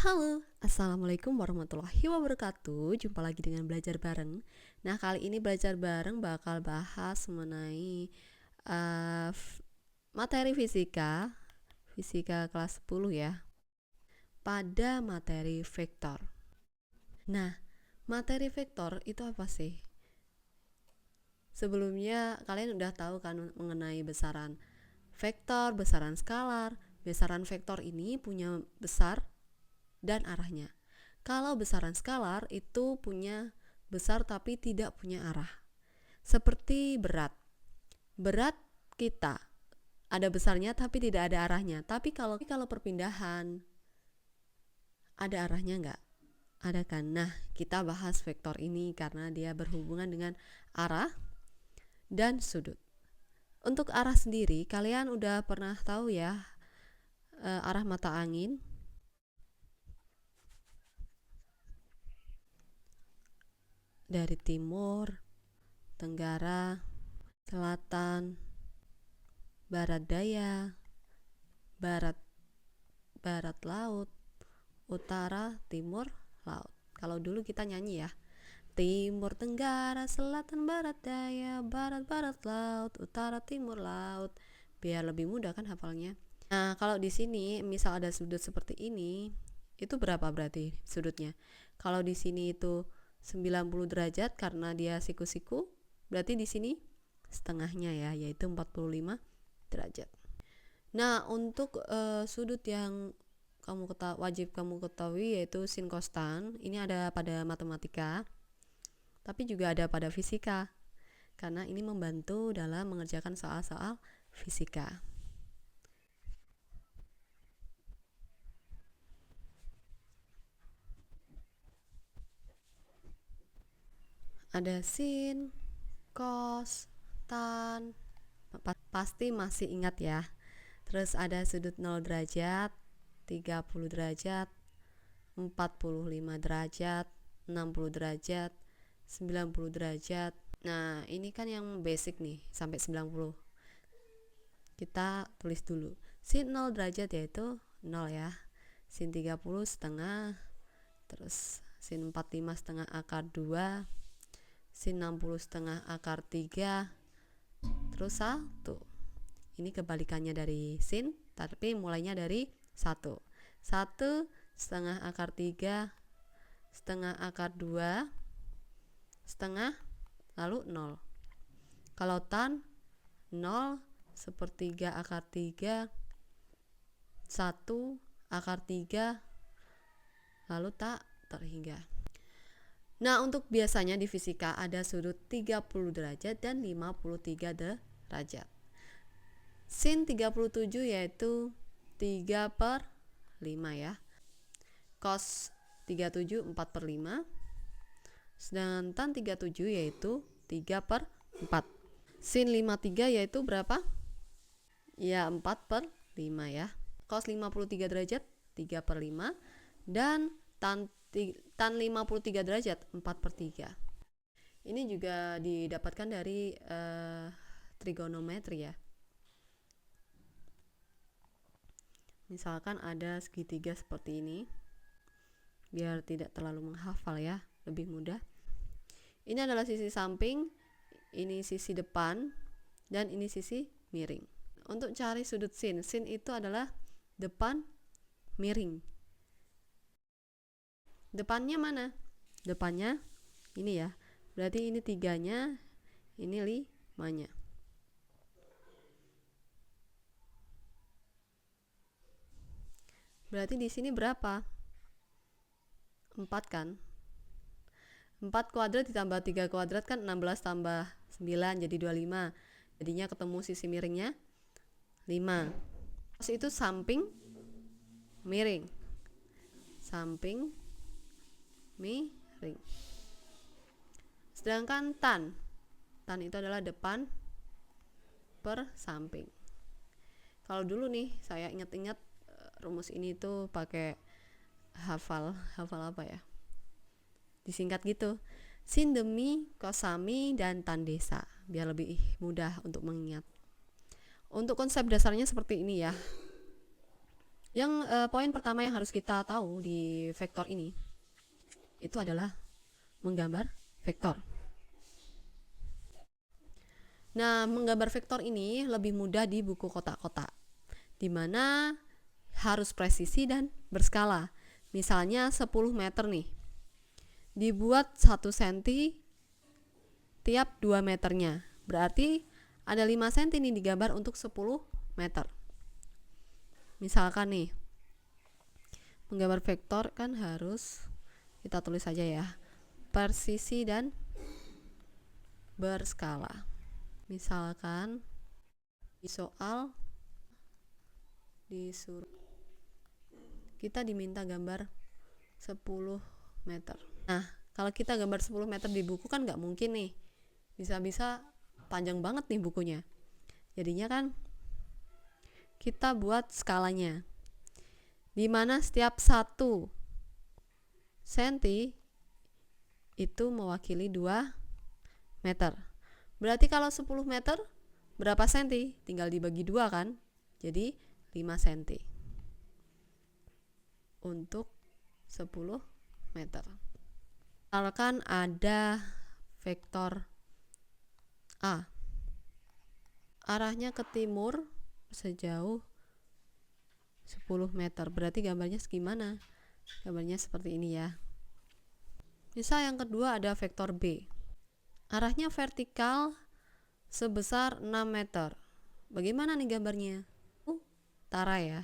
Halo, Assalamualaikum warahmatullahi wabarakatuh. Jumpa lagi dengan Belajar Bareng. Nah, kali ini Belajar Bareng bakal bahas mengenai materi fisika kelas 10 ya, pada materi vektor. Nah, materi vektor itu apa sih? Sebelumnya kalian udah tahu kan mengenai besaran vektor, besaran skalar. Besaran vektor ini punya besar dan arahnya. Kalau besaran skalar itu punya besar tapi tidak punya arah. Seperti berat. Berat kita ada besarnya tapi tidak ada arahnya. Tapi kalau perpindahan ada arahnya enggak? Ada kan? Nah, kita bahas vektor ini karena dia berhubungan dengan arah dan sudut. Untuk arah sendiri, kalian udah pernah tahu ya arah mata angin? Dari timur, tenggara, selatan, barat daya, barat laut, utara, timur, laut. Kalau dulu kita nyanyi ya, timur, tenggara, selatan, barat daya, barat laut, utara, timur, laut. Biar lebih mudah kan hafalnya. Nah, kalau di sini misal ada sudut seperti ini, itu berapa berarti sudutnya? Kalau di sini itu 90 derajat karena dia siku-siku, berarti di sini setengahnya ya, yaitu 45 derajat. Nah, untuk sudut yang wajib kamu ketahui yaitu sin cos tan. Ini ada pada matematika, tapi juga ada pada fisika, karena ini membantu dalam mengerjakan soal-soal fisika. Ada sin, cos, tan, pasti masih ingat ya. Terus ada sudut 0 derajat, 30 derajat, 45 derajat, 60 derajat, 90 derajat. Nah, ini kan yang basic nih, sampai 90. Kita tulis dulu. Sin 0 derajat yaitu 0 ya. Sin 30 setengah, terus sin 45 setengah akar 2, sin 60 setengah akar 3, terus 1. Ini kebalikannya dari sin, tapi mulainya dari 1. 1 setengah akar 3, setengah akar 2, setengah, lalu 0. Kalau tan, 0, sepertiga akar 3, 1 akar 3, lalu tak terhingga. Nah, untuk biasanya di fisika ada sudut 30 derajat dan 53 derajat. Sin 37 yaitu 3/5 ya. Cos 37 4/5. Sedangkan tan 37 yaitu 3/4. Sin 53 yaitu berapa? Ya, 4/5 ya. Cos 53 derajat 3/5 dan tan 53 derajat 4/3. Ini juga didapatkan dari trigonometri ya. Misalkan ada segitiga seperti ini, biar tidak terlalu menghafal ya, lebih mudah. Ini adalah sisi samping, ini sisi depan, dan ini sisi miring. Untuk cari sudut sin itu adalah depan miring. Depannya mana? Depannya ini ya, berarti ini 3-nya, ini 5-nya. Berarti di sini berapa? 4 kan? 4 kuadrat ditambah 3 kuadrat kan 16 tambah 9 jadi 25. Jadinya ketemu sisi miringnya 5. Terus itu samping miring. Samping miring. Sedangkan tan itu adalah depan per samping. Kalau dulu nih saya ingat-ingat rumus ini tuh pakai hafal apa ya, disingkat gitu, sin demi, kosami, dan tan desa, biar lebih mudah untuk mengingat. Untuk konsep dasarnya seperti ini ya. Poin pertama yang harus kita tahu di vektor ini itu adalah menggambar vektor. Nah, menggambar vektor ini lebih mudah di buku kotak-kotak, di mana harus presisi dan berskala. Misalnya 10 meter nih, dibuat 1 cm tiap 2 meternya. Berarti ada 5 cm nih digambar untuk 10 meter. Misalkan nih, menggambar vektor kan harus kita tulis saja ya, presisi dan berskala. Misalkan di soal disuruh kita diminta gambar 10 meter. Nah, kalau kita gambar 10 meter di buku kan nggak mungkin nih, bisa-bisa panjang banget nih bukunya. Jadinya kan kita buat skalanya, di mana setiap 1 cm itu mewakili 2 meter. Berarti kalau 10 meter berapa senti? Tinggal dibagi 2 kan? Jadi 5 cm untuk 10 meter. Misalkan ada vektor A, arahnya ke timur sejauh 10 meter. Berarti gambarnya segimana? Gambarnya seperti ini ya. Misal yang kedua ada vektor B, arahnya vertikal sebesar 6 meter. Bagaimana nih gambarnya? Utara ya.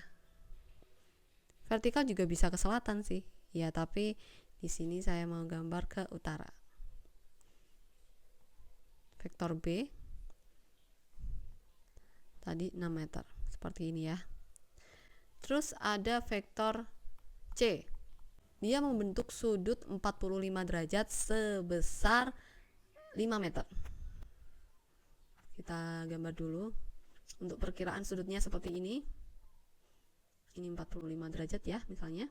Vertikal juga bisa ke selatan sih. Ya, tapi di sini saya mau gambar ke utara. Vektor B tadi 6 meter. Seperti ini ya. Terus ada vektor C. Dia membentuk sudut 45 derajat sebesar 5 meter. Kita gambar dulu. Untuk perkiraan sudutnya seperti ini. Ini 45 derajat ya misalnya.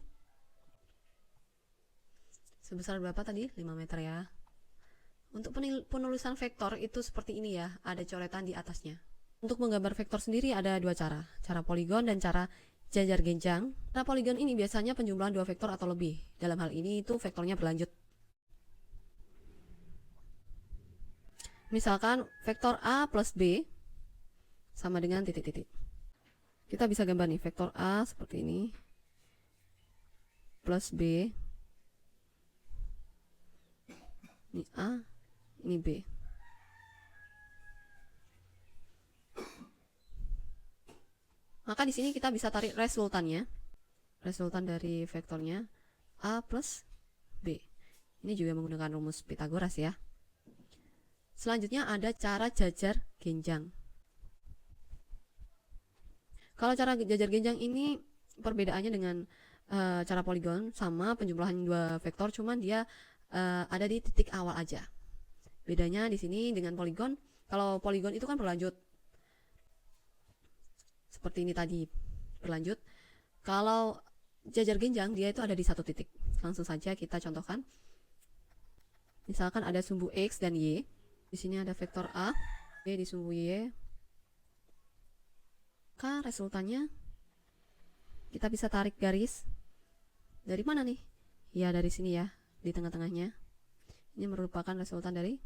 Sebesar berapa tadi? 5 meter ya. Untuk penulisan vektor itu seperti ini ya. Ada coretan di atasnya. Untuk menggambar vektor sendiri ada 2 cara. Cara poligon dan cara jajar genjang. Cara poligon ini biasanya penjumlahan 2 vektor atau lebih. Dalam hal ini itu vektornya berlanjut. Misalkan vektor A plus B sama dengan titik-titik. Kita bisa gambar nih vektor A seperti ini plus B. Ini A, ini B. Maka di sini kita bisa tarik resultannya. Resultan dari vektornya A plus B. Ini juga menggunakan rumus Pythagoras ya. Selanjutnya ada cara jajar genjang. Kalau cara jajar genjang ini perbedaannya dengan cara poligon, sama penjumlahan 2 vektor, cuman dia ada di titik awal aja. Bedanya di sini dengan poligon, kalau poligon itu kan berlanjut. Seperti ini tadi, berlanjut. Kalau jajar genjang dia itu ada di satu titik. Langsung saja kita contohkan. Misalkan ada sumbu X dan Y. Di sini ada vektor A, B di sumbu Y. Maka resultannya kita bisa tarik garis. Dari mana nih? Ya dari sini ya, di tengah-tengahnya. Ini merupakan resultan dari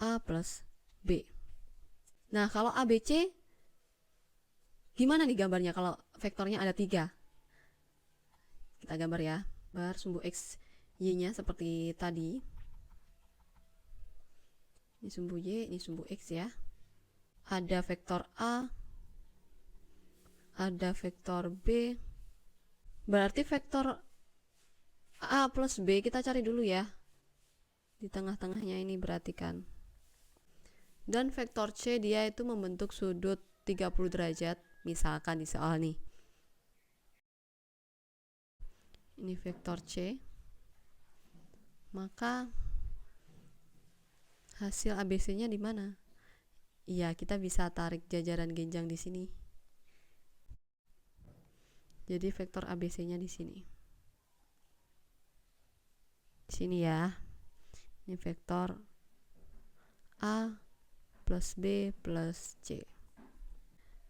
A plus B. Nah, kalau ABC gimana nih gambarnya kalau vektornya ada 3? Kita gambar ya. Gambar sumbu X, Y-nya seperti tadi. Ini sumbu Y, ini sumbu X ya. Ada vektor A, ada vektor B. Berarti vektor A plus B kita cari dulu ya. Di tengah-tengahnya ini berarti kan. Dan vektor C dia itu membentuk sudut 30 derajat. Misalkan di soal nih. Ini vektor C. Maka hasil ABC-nya di mana? Iya, kita bisa tarik jajaran genjang di sini. Jadi vektor ABC-nya di sini. Di sini ya. Ini vektor A plus B plus C.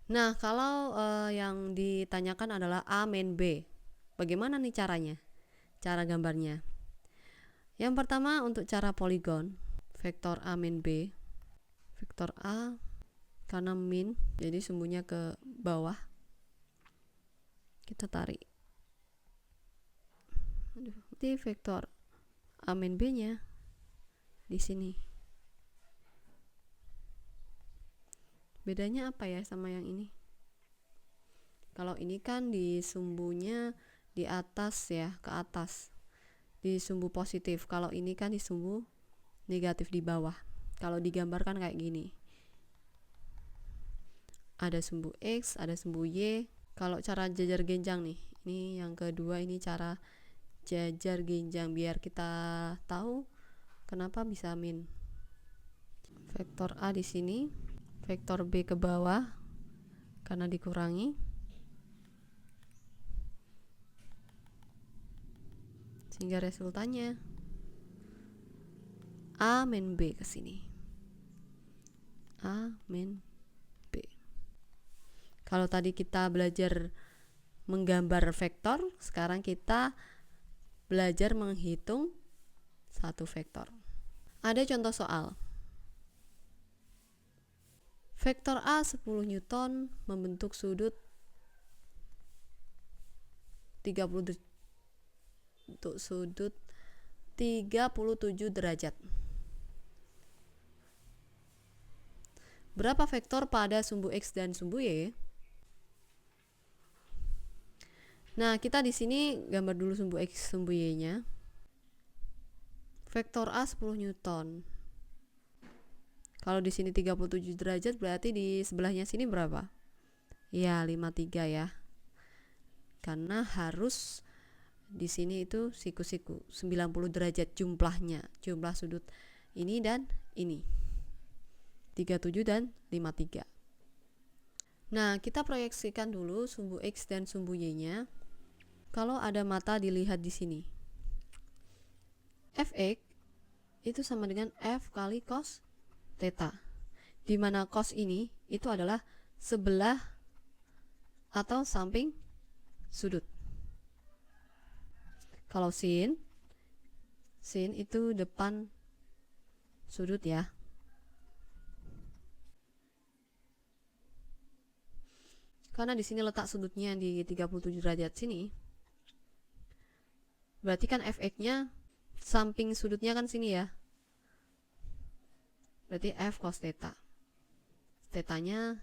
Nah, kalau yang ditanyakan adalah A min B, bagaimana nih caranya? Cara gambarnya. Yang pertama untuk cara poligon, vektor A min B, vektor A karena min, jadi sumbunya ke bawah, kita tarik. Jadi vektor A min B nya di sini. Bedanya apa ya sama yang ini? Kalau ini kan di sumbunya di atas ya, ke atas, di sumbu positif. Kalau ini kan di sumbu negatif di bawah. Kalau digambarkan kayak gini, ada sumbu X, ada sumbu Y. Kalau cara jajar genjang nih, ini yang kedua, ini cara jajar genjang biar kita tahu kenapa bisa min. Vektor A di sini, vektor B ke bawah karena dikurangi, sehingga resultannya A min B ke sini. A min B. Kalau tadi kita belajar menggambar vektor, sekarang kita belajar menghitung satu vektor. Ada contoh soal. Vektor A 10 Newton membentuk sudut 37 derajat. Berapa vektor pada sumbu X dan sumbu Y? Nah, kita di sini gambar dulu sumbu X, sumbu Y-nya. Vektor A 10 Newton. Kalau di sini 37 derajat, berarti di sebelahnya sini berapa? Ya, 53 ya. Karena harus di sini itu siku-siku 90 derajat jumlahnya, jumlah sudut ini dan ini. 37 dan 53. Nah, kita proyeksikan dulu sumbu X dan sumbu Y-nya. Kalau ada mata dilihat di sini. Fx itu sama dengan F kali cos theta. Di mana cos ini itu adalah sebelah atau samping sudut. Kalau sin itu depan sudut ya. Karena di sini letak sudutnya di 37 derajat sini. Berarti kan Fx-nya samping sudutnya kan sini ya. Berarti F cos theta. Theta-nya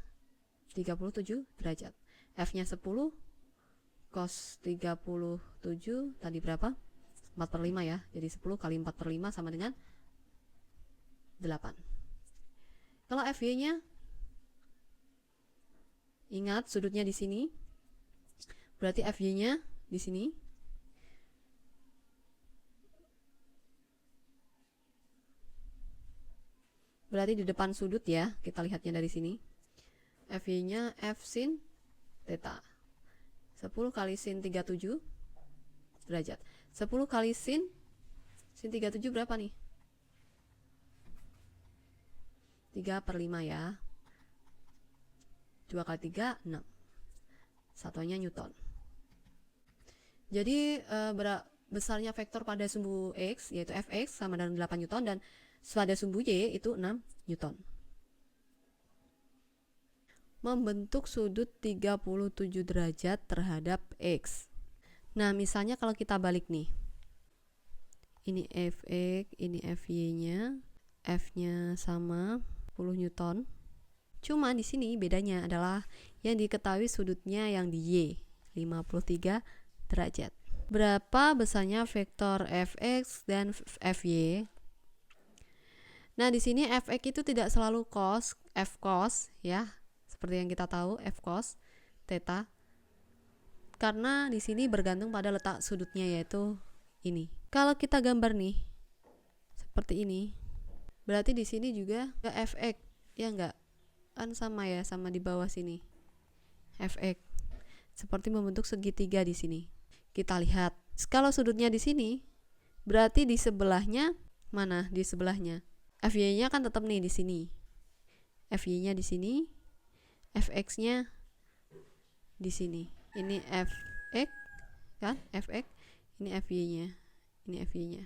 37 derajat. F-nya 10, cos 37 tadi berapa? 4/5 ya. Jadi 10 kali 4/5 sama dengan 8. Kalau Fy-nya, ingat sudutnya di sini. Berarti Fy-nya di sini. Berarti di depan sudut ya, kita lihatnya dari sini. Fy-nya F sin theta. 10 kali sin 37 derajat. 10 kali sin 37 berapa nih? 3/5 ya. 2 kali 3, 6. Satuannya Newton. Jadi besarnya vektor pada sumbu X, yaitu Fx sama dengan 8 Newton, dan pada sumbu Y itu 6 Newton. Membentuk sudut 37 derajat terhadap X. Nah, misalnya kalau kita balik nih. Ini Fx, ini Fy-nya. F-nya sama 10 Newton. Cuma di sini bedanya adalah yang diketahui sudutnya yang di Y, 53 derajat. Berapa besarnya vektor Fx dan Fy? Nah, di sini Fx itu tidak selalu cos, F cos ya. Seperti yang kita tahu, F cos theta. Karena di sini bergantung pada letak sudutnya, yaitu ini. Kalau kita gambar nih seperti ini, berarti di sini juga Fx, ya enggak? Kan sama ya, sama di bawah sini. Fx seperti membentuk segitiga di sini. Kita lihat, kalau sudutnya di sini, berarti di sebelahnya mana? Di sebelahnya Fy-nya kan tetap nih di sini. Fy-nya di sini, fx-nya di sini. Ini fx kan, fx, ini fy-nya, ini fy-nya.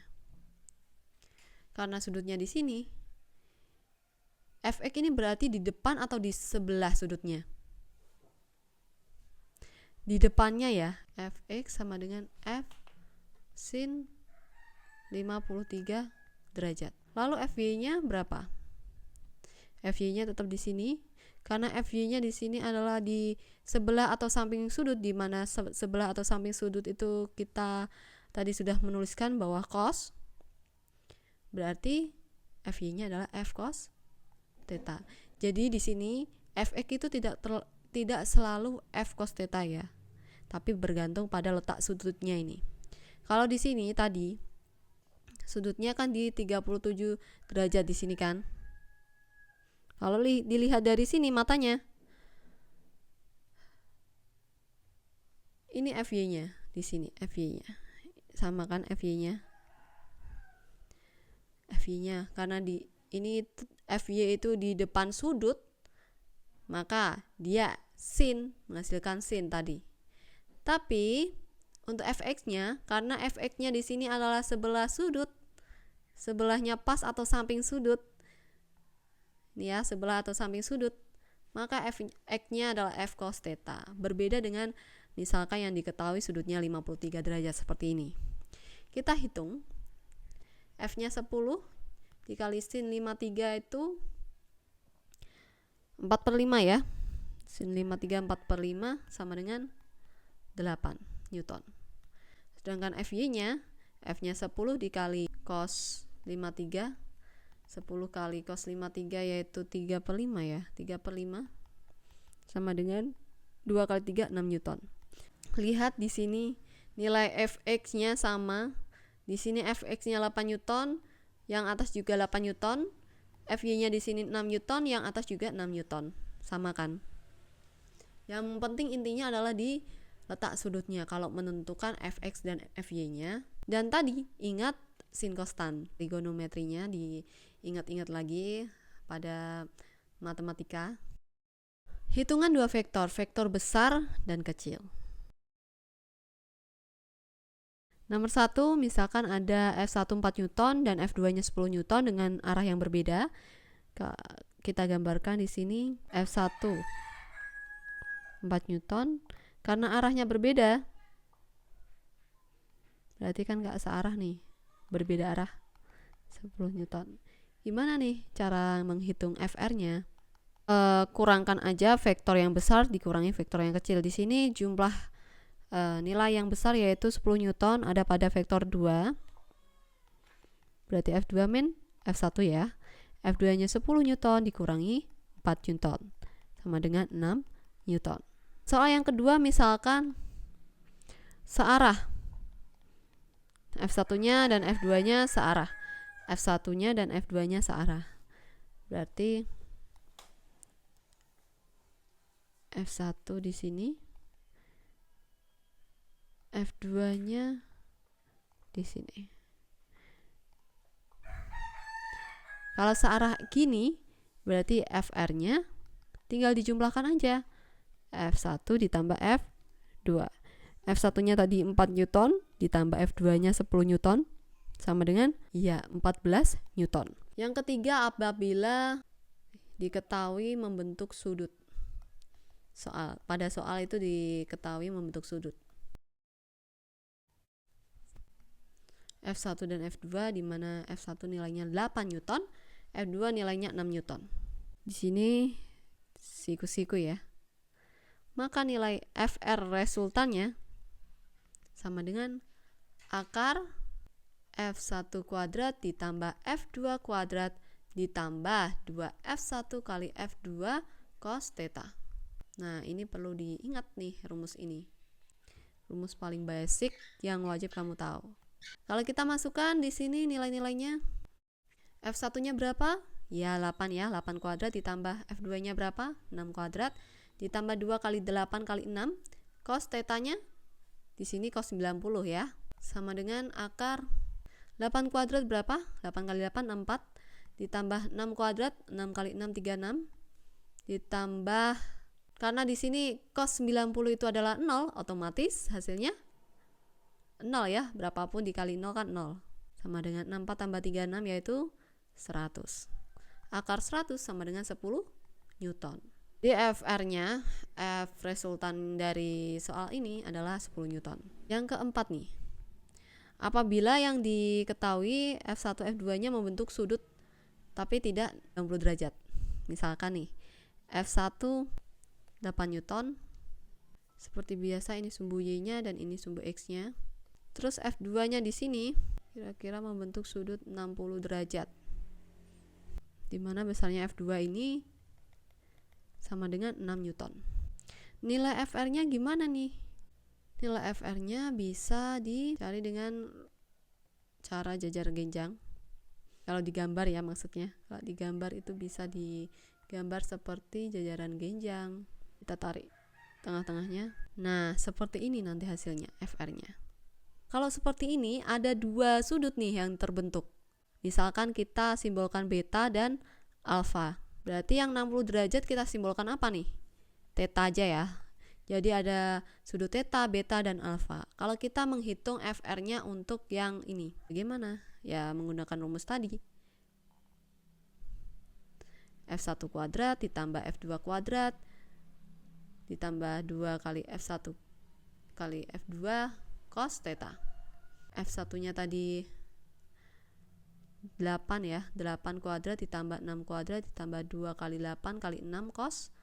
Karena sudutnya di sini, fx ini berarti di depan atau di sebelah sudutnya? Di depannya ya. Fx sama dengan f sin 53 derajat. Lalu fy-nya berapa? Fy-nya tetap di sini. Karena fy-nya di sini adalah di sebelah atau samping sudut, di mana sebelah atau samping sudut itu kita tadi sudah menuliskan bahwa cos. Berarti fy-nya adalah f cos theta. Jadi di sini fx itu tidak selalu f cos theta ya, tapi bergantung pada letak sudutnya ini. Kalau di sini tadi sudutnya kan di 37 derajat di sini kan. Kalau dilihat dari sini matanya, ini fy-nya di sini, fy-nya sama kan, fy-nya karena di ini fy itu di depan sudut, maka dia sin, menghasilkan sin tadi. Tapi untuk fx-nya, karena fx-nya di sini adalah sebelah sudut, sebelahnya pas atau samping sudut, ini ya, sebelah atau samping sudut, maka fx-nya adalah f cos theta. Berbeda dengan misalkan yang diketahui sudutnya 53 derajat seperti ini. Kita hitung f-nya 10 dikali sin 53 itu 4/5 ya. Sin 53 4/5 sama dengan 8 Newton. Sedangkan fy-nya, f-nya 10 dikali cos 53, 10 kali cos 53 yaitu 3/5 ya, 3/5 sama dengan 2 kali 3 6 Newton. Lihat di sini nilai fx-nya sama. Di sini fx-nya 8 Newton, yang atas juga 8 Newton. Fy-nya di sini 6 Newton, yang atas juga 6 Newton. Sama kan? Yang penting intinya adalah di letak sudutnya kalau menentukan fx dan fy-nya. Dan tadi ingat sin konstan, trigonometrinya diingat-ingat lagi pada matematika. Hitungan dua vektor, vektor besar dan kecil. Nomor 1, misalkan ada F1 4 Newton dan F2-nya 10 Newton dengan arah yang berbeda. Kita gambarkan di sini F1 4 Newton. Karena arahnya berbeda, berarti kan nggak searah nih, berbeda arah 10 Newton. Gimana nih cara menghitung FR-nya? Kurangkan aja vektor yang besar dikurangi vektor yang kecil. Di sini jumlah nilai yang besar yaitu 10 Newton ada pada vektor 2. Berarti F2 min F1 ya. F2-nya 10 Newton dikurangi 4 Newton sama dengan 6 Newton. Soal yang kedua misalkan searah. F1-nya dan F2-nya searah. F1-nya dan F2-nya searah. Berarti F1 di sini, F2-nya di sini. Kalau searah gini, berarti FR-nya tinggal dijumlahkan aja. F1 ditambah F2. F1-nya tadi 4 Newton ditambah F2-nya 10 Newton sama dengan ya 14 Newton. Yang ketiga, apabila diketahui membentuk sudut. Pada soal itu diketahui membentuk sudut. F1 dan F2 di mana F1 nilainya 8 Newton, F2 nilainya 6 Newton. Di sini siku-siku ya. Maka nilai FR resultannya sama dengan akar F1 kuadrat ditambah F2 kuadrat ditambah 2F1 kali F2 cos theta. Nah, ini perlu diingat nih rumus ini. Rumus paling basic yang wajib kamu tahu. Kalau kita masukkan di sini nilai-nilainya, F1-nya berapa? Ya 8 ya, 8 kuadrat ditambah F2-nya berapa? 6 kuadrat ditambah 2 kali 8 kali 6. Cos theta-nya di sini cos 90 ya. Sama dengan akar 8 kuadrat berapa? 8 kali 8 64 ditambah 6 kuadrat, 6 kali 6 36 ditambah Karena di sini cos 90 itu adalah 0, otomatis hasilnya 0 ya. Berapapun dikali 0 kan 0. Sama dengan 64 tambah 36 yaitu 100. Akar 100 sama dengan 10 Newton. Di FR-nya, F resultan dari soal ini adalah 10 Newton. Yang keempat nih. Apabila yang diketahui F1, F2-nya membentuk sudut tapi tidak 60 derajat. Misalkan nih, F1 8 Newton. Seperti biasa ini sumbu Y-nya dan ini sumbu X-nya. Terus F2-nya di sini kira-kira membentuk sudut 60 derajat. Dimana besarnya F2 ini sama dengan 6 Newton. Nilai FR-nya gimana nih? Nilai FR-nya bisa dicari dengan cara jajar genjang. Kalau digambar ya maksudnya. Kalau digambar itu bisa digambar seperti jajaran genjang. Kita tarik tengah-tengahnya. Nah, seperti ini nanti hasilnya FR-nya. Kalau seperti ini ada dua sudut nih yang terbentuk. Misalkan kita simbolkan beta dan alfa. Berarti yang 60 derajat kita simbolkan apa nih? Theta aja ya. Jadi ada sudut theta, beta, dan alfa. Kalau kita menghitung FR-nya untuk yang ini, bagaimana? Ya menggunakan rumus tadi. F1 kuadrat ditambah F2 kuadrat ditambah 2 kali F1 kali F2 cos theta. F1-nya tadi 8 ya, 8 kuadrat ditambah 6 kuadrat ditambah 2 kali 8 kali 6 cos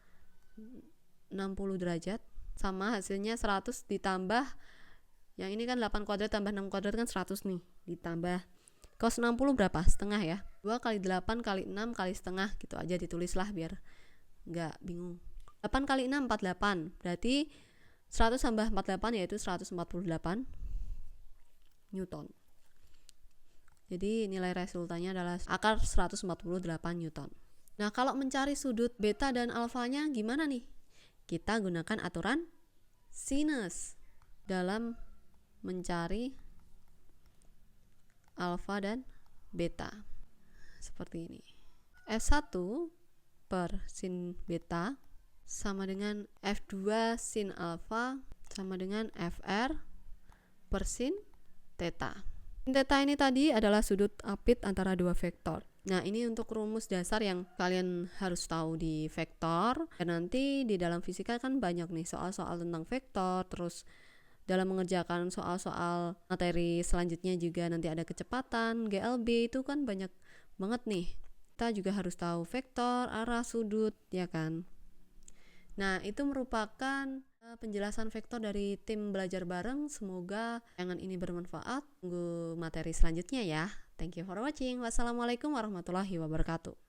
60 derajat. Sama hasilnya 100 ditambah, yang ini kan 8 kuadrat tambah 6 kuadrat kan 100 nih. Ditambah cos 60 berapa? Setengah ya. 2 kali 8 kali 6 kali setengah gitu aja ditulislah biar nggak bingung. 8 kali 6 48. Berarti 100 tambah 48 yaitu 148 Newton. Jadi nilai resultannya adalah akar 148 Newton. Nah, kalau mencari sudut beta dan alfanya gimana nih? Kita gunakan aturan sinus dalam mencari alfa dan beta. Seperti ini. F1 per sin beta sama dengan F2 sin alfa sama dengan FR per sin theta. Sin theta ini tadi adalah sudut apit antara dua vektor. Nah, ini untuk rumus dasar yang kalian harus tahu di vektor. Dan nanti di dalam fisika kan banyak nih soal-soal tentang vektor. Terus dalam mengerjakan soal-soal materi selanjutnya juga nanti ada kecepatan, GLB, itu kan banyak banget nih. Kita juga harus tahu vektor, arah, sudut, ya kan? Nah, itu merupakan penjelasan vektor dari tim belajar bareng. Semoga tayangan ini bermanfaat. Tunggu materi selanjutnya ya. Thank you for watching. Wassalamualaikum warahmatullahi wabarakatuh.